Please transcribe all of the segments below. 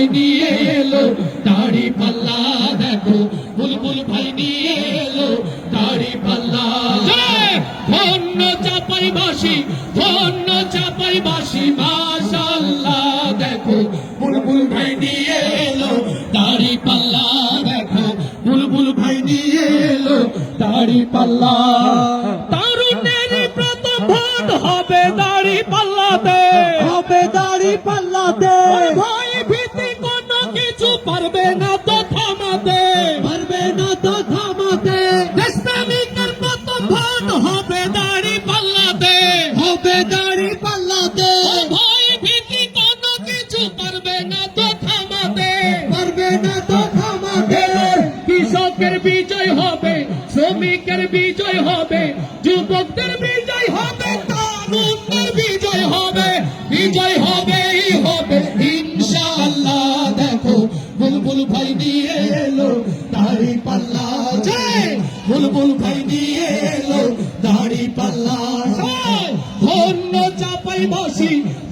ভাই নিয়ে এলো দাড়ি পাল্লা দেখো বুলবুল ভাই নিয়ে এলো দাড়ি পাল্লা ধন্য চাপাইবাসী মাশাআল্লাহ দেখো বুলবুল ভাই নিয়ে এলো দাড়ি পাল্লা দেখো বুলবুল ভাই নিয়ে এলো দাড়ি পাল্লা তারুণ্যের প্রথম ভোট হবে দাড়ি পাল্লাতে ভয় ভীতি কোনো কিছু পারবে না তো থামাতে দেশপ্রেমিকের প্রথম ভোট হবে দাড়ি পাল্লাতে ভয় ভীতি কোনো কিছু পারবে না তো থামাতে কৃষকের বিজয় হবে শ্রমিকের বিজয় হবে যুবকদের বিজয় হবে তরুণদের বিজয় হবে ইনশাআল্লাহ দেখো বুলবুল ভাই নিয়ে এলো দাড়ি পাল্লা বুলবুল ভাই নিয়ে এলো দাড়ি পাল্লা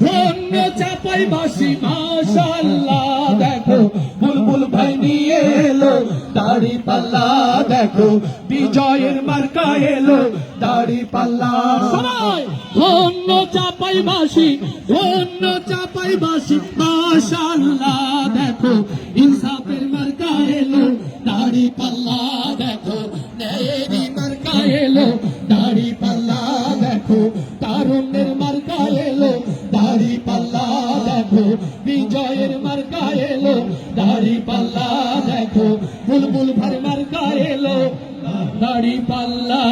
ধন্য চাপাইবাসী মাশাআল্লাহ দেখো বুলবুল ভাই নিয়ে এলো দাড়ি পাল্লা দেখো বিজয়ের মার্কা এলো দাড়ি পাল্লা সবাই ধন্য চাপাইবাসী মাশাআল্লাহ দেখো ইনসাফের মার্কা এলো দাড়ি পাল্লা দেখো ন্যায়েরই মার্কা এলো দাড়ি পাল্লা দেখো তারুণ্যের মার্কা এলো দাড়ি পাল্লা দেখো বিজয়ের মার্কা এলো দাড়ি পাল্লা দেখো বুলবুল ভাই মার্কা এলো দাড়ি পাল্লা।